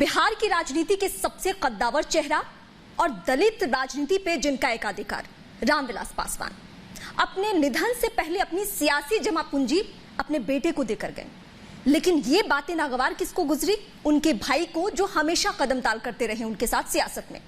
बिहार की राजनीति के सबसे कद्दावर चेहरा और दलित राजनीति पे जिनका एकाधिकार, रामविलास पासवान अपने निधन से पहले अपनी सियासी जमा पूंजी अपने बेटे को देकर गए। लेकिन ये बातें नागवार किसको गुजरी? उनके भाई को, जो हमेशा कदमताल करते रहे उनके साथ सियासत में।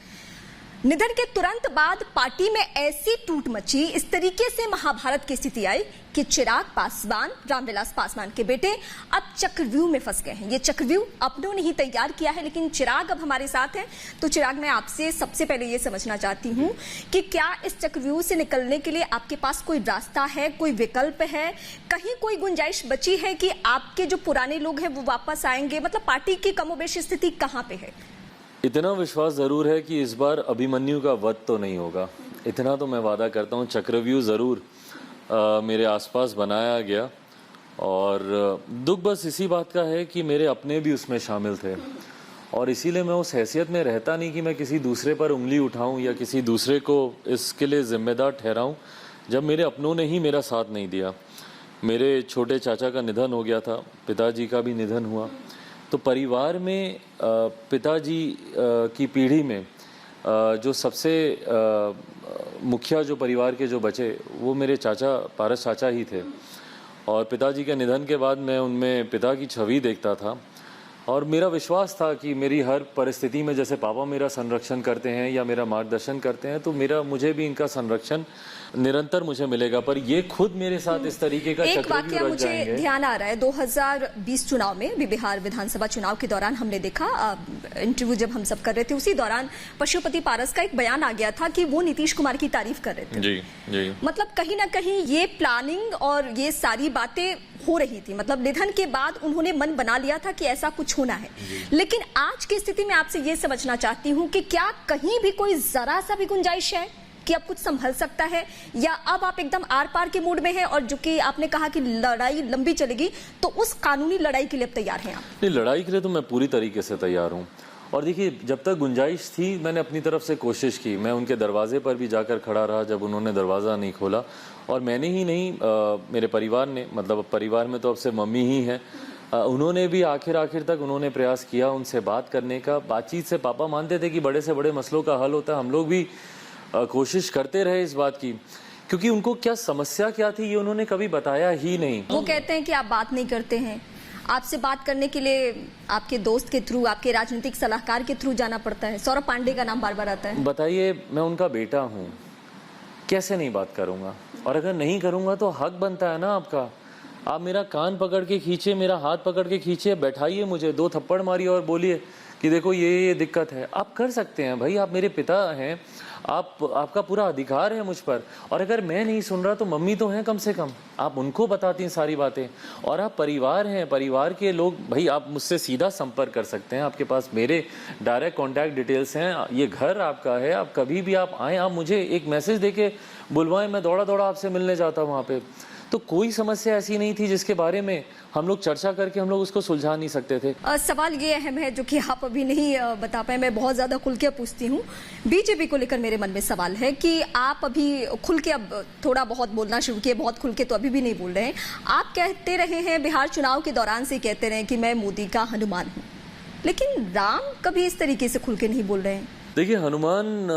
निधन के तुरंत बाद पार्टी में ऐसी टूट मची, इस तरीके से महाभारत की स्थिति आई कि चिराग पासवान, रामविलास पासवान के बेटे, अब चक्रव्यूह में फंस गए हैं। ये चक्रव्यूह अपनों ने ही तैयार किया है, लेकिन चिराग अब हमारे साथ हैं। तो चिराग, मैं आपसे सबसे पहले ये समझना चाहती हूँ कि क्या इस चक्रव्यूह से निकलने के लिए आपके पास कोई रास्ता है, कोई विकल्प है, कहीं कोई गुंजाइश बची है कि आपके जो पुराने लोग हैं वो वापस आएंगे? मतलब पार्टी की कमोबेश स्थिति कहाँ पे है? इतना विश्वास जरूर है कि इस बार अभिमन्यु का वध तो नहीं होगा। इतना तो मैं वादा करता हूँ। चक्रव्यूह जरूर मेरे आसपास बनाया गया, और दुख बस इसी बात का है कि मेरे अपने भी उसमें शामिल थे, और इसीलिए मैं उस हैसियत में रहता नहीं कि मैं किसी दूसरे पर उंगली उठाऊं या किसी दूसरे को इसके लिए जिम्मेदार ठहराऊं, जब मेरे अपनों ने ही मेरा साथ नहीं दिया। मेरे छोटे चाचा का निधन हो गया था, पिताजी का भी निधन हुआ, तो परिवार में पिताजी की पीढ़ी में जो सबसे मुखिया जो परिवार के जो बचे वो मेरे चाचा, पारस चाचा ही थे। और पिताजी के निधन के बाद मैं उनमें पिता की छवि देखता था, और मेरा विश्वास था कि मेरी हर परिस्थिति में जैसे पापा मेरा संरक्षण करते हैं या मेरा मार्गदर्शन करते हैं, तो मुझे भी इनका संरक्षण निरंतर मुझे मिलेगा। पर ये खुद मेरे साथ इस तरीके का एक वाकया मुझे ध्यान आ रहा है। 2020 चुनाव में, बिहार विधानसभा चुनाव के दौरान हमने देखा, इंटरव्यू जब हम सब कर रहे थे उसी दौरान पशुपति पारस का एक बयान आ गया था कि वो नीतीश कुमार की तारीफ कर रहे थे। जी। मतलब कहीं ना कहीं ये प्लानिंग और ये सारी बातें हो रही थी। मतलब निधन के बाद उन्होंने मन बना लिया था कि ऐसा कुछ होना है। लेकिन आज की स्थिति में आपसे ये समझना चाहती हूँ कि क्या कहीं भी कोई जरा सा भी गुंजाइश है कि अब कुछ संभल सकता है, या अब आप एकदम आर पार के मूड में हैं? और जो कि आपने कहा कि लड़ाई लंबी चलेगी, तो उस कानूनी लड़ाई के लिए अब तैयार हैं आप? नहीं, लड़ाई के लिए तो मैं पूरी तरीके से तैयार हूँ। और देखिए, जब तक गुंजाइश थी मैंने अपनी तरफ से कोशिश की। मैं उनके दरवाजे पर भी जाकर खड़ा रहा जब उन्होंने दरवाज़ा नहीं खोला, और मैंने ही नहीं, मेरे परिवार ने, मतलब परिवार में तो अब से मम्मी ही हैं, उन्होंने भी आखिर तक उन्होंने प्रयास किया उनसे बात करने का। बातचीत से पापा मानते थे कि बड़े से बड़े मसलों का हल होता है। हम लोग भी कोशिश करते रहे इस बात की, क्योंकि उनको क्या समस्या क्या थी ये उन्होंने कभी बताया ही नहीं। वो कहते हैं कि आप बात नहीं करते हैं, आपसे बात करने के लिए आपके दोस्त के थ्रू, आपके राजनीतिक सलाहकार के थ्रू जाना पड़ता है। सौरभ पांडे का नाम बार बार आता है। बताइए, मैं उनका बेटा हूँ, कैसे नहीं बात करूंगा? और अगर नहीं करूंगा तो हक बनता है ना आपका। आप मेरा कान पकड़ के खींचे, मेरा हाथ पकड़ के खींचे, बैठाइए मुझे, 2 थप्पड़ मारिए और बोलिए कि देखो ये दिक्कत है। आप कर सकते हैं भाई, आप मेरे पिता हैं, आपका पूरा अधिकार है मुझ पर। और अगर मैं नहीं सुन रहा तो मम्मी तो हैं, कम से कम आप उनको बताती हैं सारी बातें। और आप परिवार हैं, परिवार के लोग, भाई आप मुझसे सीधा संपर्क कर सकते हैं। आपके पास मेरे डायरेक्ट कॉन्टैक्ट डिटेल्स हैं, ये घर आपका है, आप कभी भी आप आएँ, आप मुझे एक मैसेज देके बुलवाएं, मैं दौड़ा आपसे मिलने जाता वहाँ पे। तो कोई समस्या ऐसी नहीं थी जिसके बारे में हम लोग चर्चा करके हम लोग उसको सुलझा नहीं सकते थे। सवाल ये अहम है जो कि आप अभी नहीं बता पाए, मैं बहुत ज्यादा खुल के पूछती हूँ। बीजेपी को लेकर मेरे मन में सवाल है कि आप अभी खुल के अब थोड़ा बहुत बोलना शुरू किए, बहुत खुल के तो अभी भी नहीं बोल रहे हैं। आप कहते रहे हैं, बिहार चुनाव के दौरान से कहते रहे कि मैं मोदी का हनुमान हूँ, लेकिन राम कभी इस तरीके से खुल के नहीं बोल रहे हैं। देखिए, हनुमान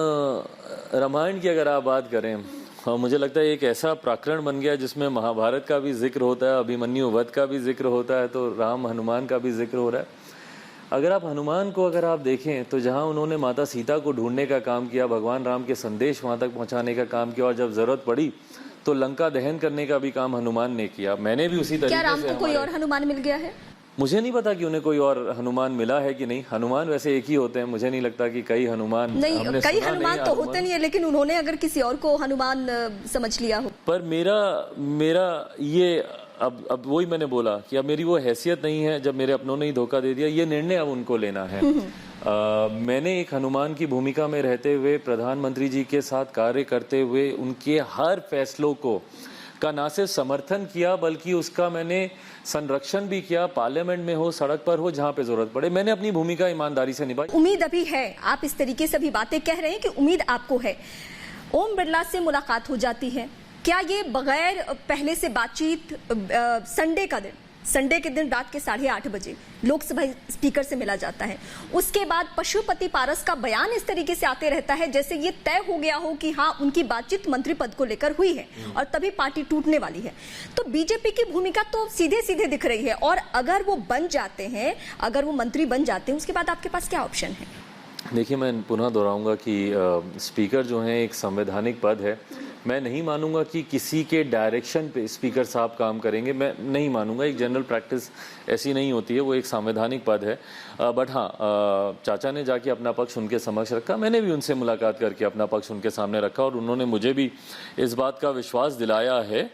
रामायण की अगर आप बात करें, हाँ, मुझे लगता है एक ऐसा प्रकरण बन गया जिसमें महाभारत का भी जिक्र होता है, अभिमन्यु वध का भी जिक्र होता है, तो राम हनुमान का भी जिक्र हो रहा है। अगर आप हनुमान को अगर आप देखें तो जहाँ उन्होंने माता सीता को ढूंढने का काम किया, भगवान राम के संदेश वहाँ तक पहुँचाने का काम किया, और जब जरूरत पड़ी तो लंका दहन करने का भी काम हनुमान ने किया। मैंने भी उसी तरीके से। क्या राम को कोई और हनुमान मिल गया है? मुझे नहीं पता कि उन्हें कोई और हनुमान मिला है कि नहीं। हनुमान वैसे एक ही होते हैं, मुझे नहीं लगता कि कई हनुमान नहीं, कई हनुमान तो होते नहीं है, लेकिन उन्होंने अगर किसी और को हनुमान समझ लिया हो। पर मेरा ये अब वही मैंने बोला कि अब मेरी वो हैसियत नहीं है, जब मेरे अपनों ने ही धोखा दे दिया, ये निर्णय अब उनको लेना है। मैंने एक हनुमान की भूमिका में रहते हुए, प्रधानमंत्री जी के साथ कार्य करते हुए, उनके हर फैसलों का ना सिर्फ समर्थन किया बल्कि उसका मैंने संरक्षण भी किया। पार्लियामेंट में हो, सड़क पर हो, जहां पे जरूरत पड़े, मैंने अपनी भूमिका ईमानदारी से निभाई। उम्मीद अभी है, आप इस तरीके से भी बातें कह रहे हैं कि उम्मीद आपको है। ओम बिरला से मुलाकात हो जाती है, क्या ये बगैर पहले से बातचीत संडे का दिन संडे के दिन रात के 8:30 बजे लोकसभा स्पीकर से मिला जाता है। उसके बाद पशुपति पारस का बयान इस तरीके से आते रहता है जैसे ये तय हो गया हो कि हाँ, उनकी बातचीत मंत्री पद को लेकर हुई है और तभी पार्टी टूटने वाली है। तो बीजेपी की भूमिका तो सीधे सीधे दिख रही है, और अगर वो बन जाते हैं, अगर वो मंत्री बन जाते हैं, उसके बाद आपके पास क्या ऑप्शन है? देखिए, मैं पुनः दोहराऊंगा कि स्पीकर जो है एक संवैधानिक पद है। मैं नहीं मानूंगा कि किसी के डायरेक्शन पे स्पीकर साहब काम करेंगे, मैं नहीं मानूंगा। एक जनरल प्रैक्टिस ऐसी नहीं होती है, वो एक संवैधानिक पद है। बट हाँ, चाचा ने जाके अपना पक्ष उनके समक्ष रखा, मैंने भी उनसे मुलाकात करके अपना पक्ष उनके सामने रखा, और उन्होंने मुझे भी इस बात का विश्वास दिलाया है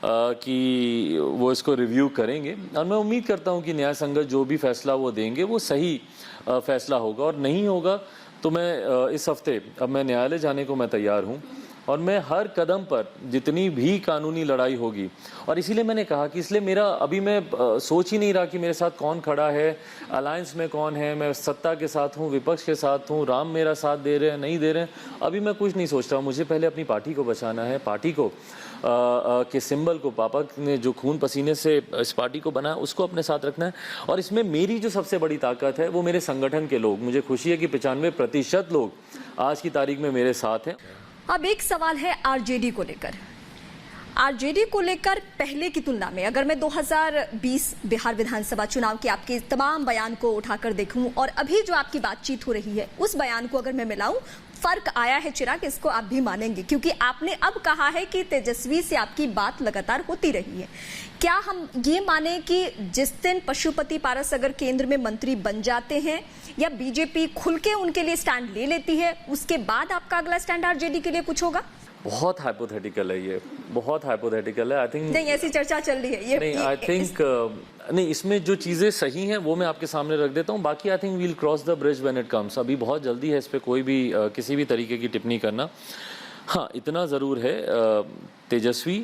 कि वो इसको रिव्यू करेंगे, और मैं उम्मीद करता हूँ कि न्याय संगत जो भी फैसला वो देंगे वो सही फैसला होगा। और नहीं होगा तो मैं इस हफ्ते अब मैं न्यायालय जाने को मैं तैयार हूँ, और मैं हर कदम पर जितनी भी कानूनी लड़ाई होगी, और इसीलिए मैंने कहा कि इसलिए मेरा अभी मैं सोच ही नहीं रहा कि मेरे साथ कौन खड़ा है, अलायंस में कौन है, मैं सत्ता के साथ हूँ, विपक्ष के साथ हूँ, राम मेरा साथ दे रहे हैं, नहीं दे रहे हैं, अभी मैं कुछ नहीं सोच रहा हूँ। मुझे पहले अपनी पार्टी को बचाना है, पार्टी को के सिंबल को, पापा ने जो खून पसीने से इस पार्टी को बनाया उसको अपने साथ रखना है। और इसमें मेरी जो सबसे बड़ी ताकत है वो मेरे संगठन के लोग। मुझे खुशी है कि 95% लोग आज की तारीख में मेरे साथ हैं। अब एक सवाल है आरजेडी को लेकर। आरजेडी को लेकर पहले की तुलना में अगर मैं 2020 बिहार विधानसभा चुनाव के आपके तमाम बयान को उठाकर देखूं और अभी जो आपकी बातचीत हो रही है उस बयान को अगर मैं मिलाऊं, फर्क आया है चिराग, इसको आप भी मानेंगे, क्योंकि आपने अब कहा है कि तेजस्वी से आपकी बात लगातार होती रही है। क्या हम ये माने कि जिस दिन पशुपति पारस अगर केंद्र में मंत्री बन जाते हैं या बीजेपी खुल के उनके लिए स्टैंड ले लेती है, उसके बाद आपका अगला स्टैंड आरजेडी के लिए कुछ होगा? बहुत हाइपोथेटिकल है ये, बहुत हाइपोथेटिकल है। आई थिंक नहीं, ऐसी चर्चा चल रही है ये नहीं, आई थिंक नहीं, इसमें जो चीज़ें सही हैं वो मैं आपके सामने रख देता हूँ। बाकी I think we'll cross the bridge when it comes. अभी बहुत जल्दी है इस पे कोई भी किसी भी तरीके की टिप्पणी करना। हाँ, इतना ज़रूर है, तेजस्वी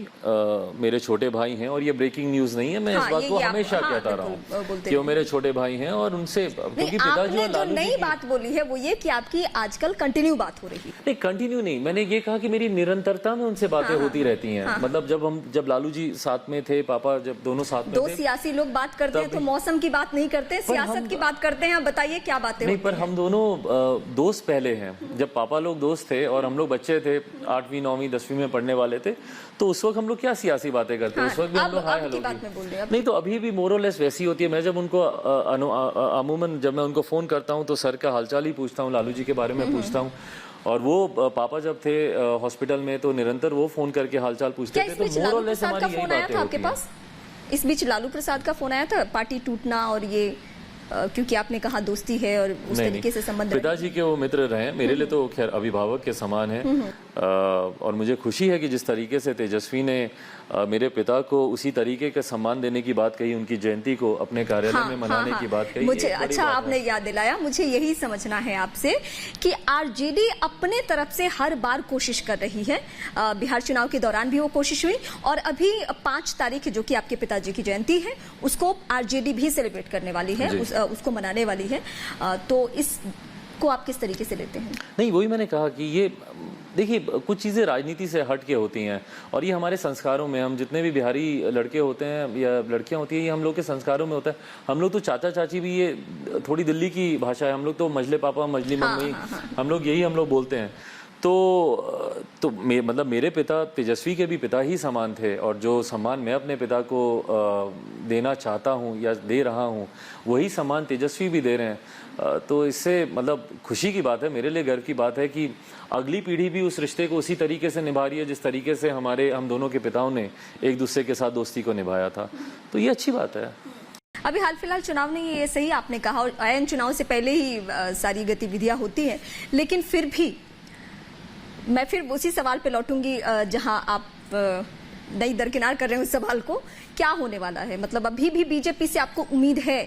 मेरे छोटे भाई हैं, और ये ब्रेकिंग न्यूज़ नहीं है, मैं इस बात को हमेशा कहता रहा हूँ कि वो मेरे छोटे भाई हैं, और उनसे क्योंकि पिताजी और लालू जी नई बात बोली है वो ये कि आपकी आजकल कंटिन्यू बात हो रही है। नहीं, कंटिन्यू नहीं, मैंने ये कहा कि मेरी निरंतरता में उनसे बातें होती रहती हैं। मतलब जब लालू जी साथ में थे, पापा जब दोनों साथ में थे, दो सियासी लोग बात करते हैं तो मौसम की बात नहीं करते, सियासत की बात करते हैं। बताइए क्या बातें? नहीं, पर हम दोनों दोस्त पहले हैं। जब पापा लोग दोस्त थे और हम लोग बच्चे थे, 8वीं 9वीं 10वीं में पढ़ने वाले थे, तो उस वक्त हम लोग क्या सियासी बातें करते हैं? उस वक्त भी हम लोग हाय हेलो नहीं, तो अभी भी मोर और लेस वैसी होती है। मैं जब उनको अमूमन जब मैं उनको फोन करता हूँ तो सर का हालचाल ही पूछता हूँ, लालू जी के बारे में पूछता हूँ, और वो पापा जब थे हॉस्पिटल में तो निरंतर वो फोन करके हालचाल पूछते थे। तो मोर और लेस हमारी यही बातें होती हैं। इस बीच लालू प्रसाद का फोन आया था, पार्टी टूटना, और ये क्योंकि आपने कहा दोस्ती है और उस तरीके से संबंध। पिताजी के वो मित्र रहे, मेरे लिए तो खैर अभिभावक के समान है। और मुझे खुशी है कि जिस तरीके से तेजस्वी ने मेरे पिता को उसी तरीके का सम्मान देने की बात कही, उनकी जयंती को अपने कार्यालय में मनाने की बात कही। मुझे अच्छा आपने याद दिलाया। मुझे यही समझना है आपसे कि आरजेडी अपने तरफ से हर बार कोशिश कर रही है। बिहार चुनाव के दौरान भी वो कोशिश हुई, और अभी 5 तारीख जो कि आपके पिताजी की जयंती है उसको आरजेडी भी सेलिब्रेट करने वाली है, उसको मनाने वाली है। तो इसको आप किस तरीके से लेते हैं? नहीं, वही मैंने कहा कि ये देखिए, कुछ चीज़ें राजनीति से हट के होती हैं, और ये हमारे संस्कारों में, हम जितने भी बिहारी लड़के होते हैं या लड़कियां होती हैं, ये हम लोग के संस्कारों में होता है। हम लोग तो चाचा चाची भी, ये थोड़ी दिल्ली की भाषा है, हम लोग तो मजले पापा मजली मम्मी, हम लोग यही हम लोग बोलते हैं। तो मतलब मेरे पिता तेजस्वी के भी पिता ही समान थे, और जो सम्मान मैं अपने पिता को देना चाहता हूँ या दे रहा हूँ वही सम्मान तेजस्वी भी दे रहे हैं। तो इससे मतलब खुशी की बात है, मेरे लिए गर्व की बात है कि अगली पीढ़ी भी उस रिश्ते को उसी तरीके से निभा रही है जिस तरीके से हम दोनों के पिताओं ने एक दूसरे के साथ दोस्ती को निभाया था। तो ये अच्छी बात है। अभी हाल फिलहाल चुनाव नहीं है, ये सही आपने कहा, और आयन चुनाव से पहले ही सारी गतिविधियां होती हैं, लेकिन फिर भी मैं फिर उसी सवाल पे लौटूंगी जहां आप नहीं दरकिनार कर रहे हैं उस सवाल को। क्या होने वाला है? मतलब अभी भी बीजेपी से आपको उम्मीद है?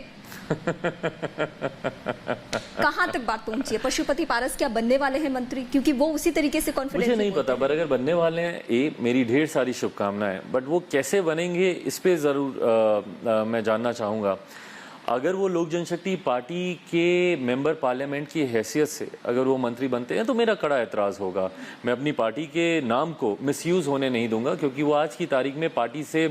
कहां तक बात पहुंची है? पशुपति पारस क्या बनने वाले हैं मंत्री? क्योंकि वो उसी तरीके से कॉन्फिडेंस मुझे नहीं पता, पर अगर बनने वाले हैं, मेरी ढेर सारी शुभकामनाएं, बट वो कैसे बनेंगे इस पे जरूर मैं जानना चाहूंगा। अगर वो लोक जनशक्ति पार्टी के मेंबर पार्लियामेंट की हैसियत से अगर वो मंत्री बनते हैं तो मेरा कड़ा एतराज़ होगा। मैं अपनी पार्टी के नाम को मिसयूज़ होने नहीं दूंगा, क्योंकि वो आज की तारीख में पार्टी से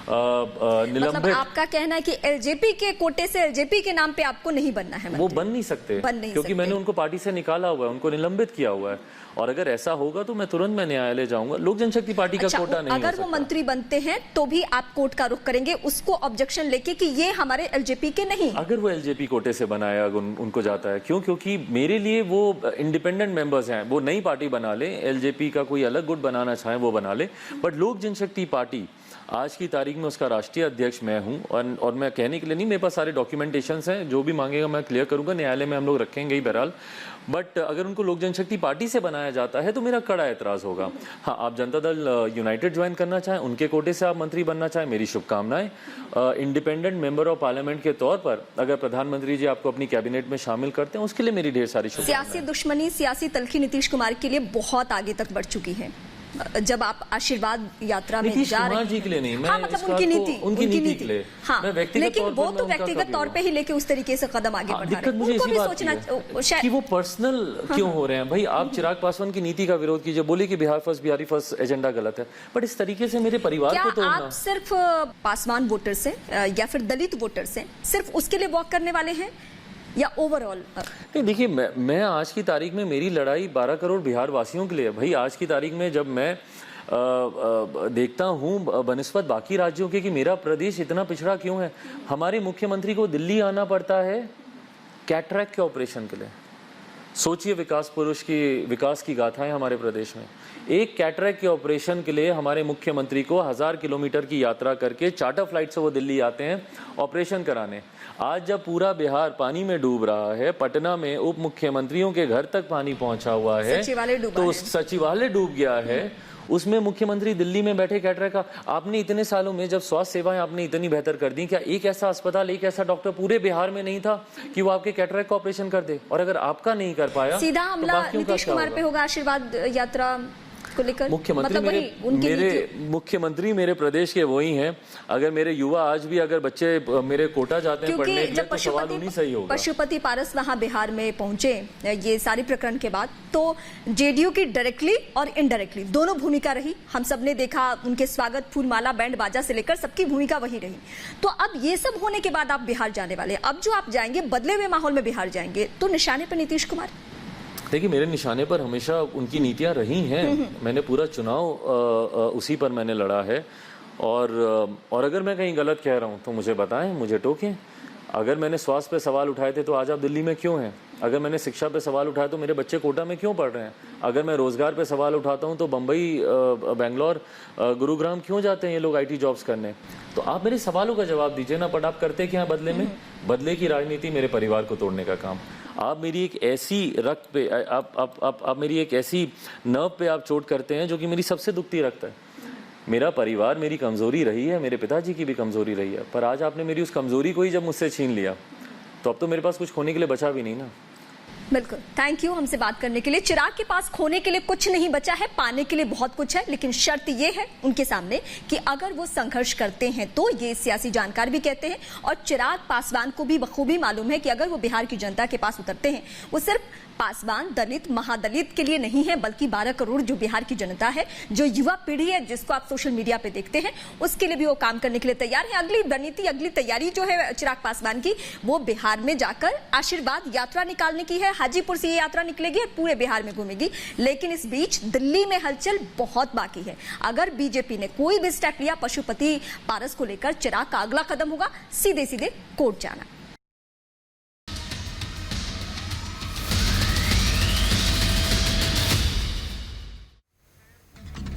मतलब निलंबित। आपका कहना है कि एलजेपी के कोटे से एलजेपी के नाम पे आपको नहीं बनना है वो बन नहीं सकते, क्योंकि मैंने उनको पार्टी से निकाला हुआ है, उनको निलंबित किया हुआ है। और अगर ऐसा होगा तो मैं तुरंत न्यायालय जाऊंगा। लोक जनशक्ति पार्टी का कोटा नहीं हो अगर सकता। वो मंत्री बनते हैं तो भी आप कोर्ट का रुख करेंगे, उसको ऑब्जेक्शन लेके कि ये हमारे एलजेपी के नहीं। अगर वो एलजेपी कोटे से बनाया उनको जाता है, क्यों? क्योंकि मेरे लिए वो इंडिपेंडेंट मेंबर्स हैं। वो नई पार्टी बना ले, एलजेपी का कोई अलग गुट बनाना चाहे वो बना ले, बट लोक जनशक्ति पार्टी आज की तारीख में उसका राष्ट्रीय अध्यक्ष मैं हूं। और मैं कहने के लिए नहीं, मेरे पास सारे डॉक्यूमेंटेशंस हैं, जो भी मांगेगा मैं क्लियर करूंगा, न्यायालय में हम लोग रखेंगे ही बहरहाल। बट अगर उनको लोक जनशक्ति पार्टी से बनाया जाता है तो मेरा कड़ा एतराज होगा। हाँ, आप जनता दल यूनाइटेड ज्वाइन करना चाहें, उनके कोटे से आप मंत्री बनना चाहें, मेरी शुभकामनाएं। इंडिपेंडेंट मेंबर ऑफ पार्लियामेंट के तौर पर अगर प्रधानमंत्री जी आपको अपनी कैबिनेट में शामिल करते हैं, उसके लिए मेरी ढेर सारी शुभकामनाएं। सियासी दुश्मनी, सियासी तलखी नीतीश कुमार के लिए बहुत आगे तक बढ़ चुकी है। जब आप आशीर्वाद यात्रा में जा रहे हैं, जी के लिए नहीं, मैं हाँ, मतलब उनकी नीति के लिए, हाँ, मैं व्यक्तिगत लेकिन तौर वो पर तो मैं व्यक्तिगत तौर पे ही लेके उस तरीके से कदम आगे बढ़ा रहे हैं। दिक्कत मुझे उनको इसी भी बात सोचना की है कि वो पर्सनल क्यों हो रहे हैं। भाई, आप चिराग पासवान की नीति का विरोध कीजिए, बोले कि Bihar first, Bihari first agenda गलत है, बट इस तरीके से मेरे परिवार को तोड़ना। आप सिर्फ पासवान वोटर से या फिर दलित वोटर से सिर्फ उसके लिए वॉक करने वाले हैं या ओवरऑल? नहीं, देखिए, मैं आज की तारीख में मेरी लड़ाई 12 करोड़ बिहार वासियों के लिए। भाई, आज की तारीख में जब मैं देखता हूं बनिस्बत बाकी राज्यों के कि मेरा प्रदेश इतना पिछड़ा क्यों है। हमारे मुख्यमंत्री को दिल्ली आना पड़ता है कैटरैक्ट के ऑपरेशन के लिए। सोचिए, विकास की गाथाएं हमारे प्रदेश में। एक कैटरैक्ट के ऑपरेशन के लिए हमारे मुख्यमंत्री को 1000 किलोमीटर की यात्रा करके चार्टर फ्लाइट से वो दिल्ली आते हैं ऑपरेशन कराने। आज जब पूरा बिहार पानी में डूब रहा है, पटना में उप मुख्यमंत्रियों के घर तक पानी पहुंचा हुआ है, तो सचिवालय डूब गया है, उसमें मुख्यमंत्री दिल्ली में बैठे कैटरैक्ट का। आपने इतने सालों में जब स्वास्थ्य सेवाएं आपने इतनी बेहतर कर दी, क्या एक ऐसा अस्पताल, एक ऐसा डॉक्टर पूरे बिहार में नहीं था कि वो आपके कैटरैक्ट का ऑपरेशन कर दे? और अगर आपका नहीं कर पाया, सीधा हमला नीतीश कुमार पे होगा आशीर्वाद यात्रा को लेकर? मुख्यमंत्री मुख्यमंत्री मेरे प्रदेश के वही हैं। अगर मेरे युवा आज भी अगर बच्चे मेरे कोटा जाते हैं पढ़ने के लिए, तो सवाल उन्हीं से ही होगा। पशुपति पारस वहां बिहार में पहुंचे ये सारी प्रकरण के बाद, तो जेडीयू की डायरेक्टली और इनडायरेक्टली दोनों भूमिका रही। हम सब ने देखा, उनके स्वागत, फूलमाला, बैंड बाजा से लेकर सबकी भूमिका वही रही। तो अब ये सब होने के बाद आप बिहार जाने वाले, अब जो आप जाएंगे बदले हुए माहौल में बिहार जाएंगे, तो निशाने पर नीतीश कुमार? देखिए, मेरे निशाने पर हमेशा उनकी नीतियां रही हैं। मैंने पूरा चुनाव उसी पर मैंने लड़ा है। और अगर मैं कहीं गलत कह रहा हूं तो मुझे बताएं, मुझे टोकें। अगर मैंने स्वास्थ्य पे सवाल उठाए थे तो आज आप दिल्ली में क्यों हैं? अगर मैंने शिक्षा पे सवाल उठाया तो मेरे बच्चे कोटा में क्यों पढ़ रहे हैं? अगर मैं रोजगार पे सवाल उठाता हूं तो बम्बई, बेंगलोर, गुरुग्राम क्यों जाते हैं ये लोग आईटी जॉब्स करने? तो आप मेरे सवालों का जवाब दीजिए ना, बट आप करते क्या है बदले में? बदले की राजनीति, मेरे परिवार को तोड़ने का काम। आप मेरी एक ऐसी रक्त पे, आप मेरी एक ऐसी नर्व पे आप चोट करते हैं जो कि मेरी सबसे दुखती रक्त है। मेरा परिवार मेरी कमजोरी रही है, मेरे पिताजी की भी कमजोरी रही है, पर आज आपने मेरी उस कमजोरी को ही जब मुझसे छीन लिया, तो अब तो मेरे पास कुछ खोने के लिए बचा भी नहीं ना। बिल्कुल, थैंक यू हमसे बात करने के लिए। चिराग के पास खोने के लिए कुछ नहीं बचा है, पाने के लिए बहुत कुछ है, लेकिन शर्त ये है उनके सामने कि अगर वो संघर्ष करते हैं तो, ये सियासी जानकार भी कहते हैं और चिराग पासवान को भी बखूबी मालूम है कि अगर वो बिहार की जनता के पास उतरते हैं, वो सिर्फ पासवान, दलित, महादलित के लिए नहीं है, बल्कि 12 करोड़ जो बिहार की जनता है, जो युवा पीढ़ी है जिसको आप सोशल मीडिया पे देखते हैं, उसके लिए भी वो काम करने के लिए तैयार है। अगली रणनीति, अगली तैयारी जो है चिराग पासवान की, वो बिहार में जाकर आशीर्वाद यात्रा निकालने की है। हाजीपुर से ये यात्रा निकलेगी और पूरे बिहार में घूमेगी, लेकिन इस बीच दिल्ली में हलचल बहुत बाकी है। अगर बीजेपी ने कोई भी स्टेप लिया पशुपति पारस को लेकर, चिराग का अगला कदम होगा सीधे सीधे कोर्ट जाना।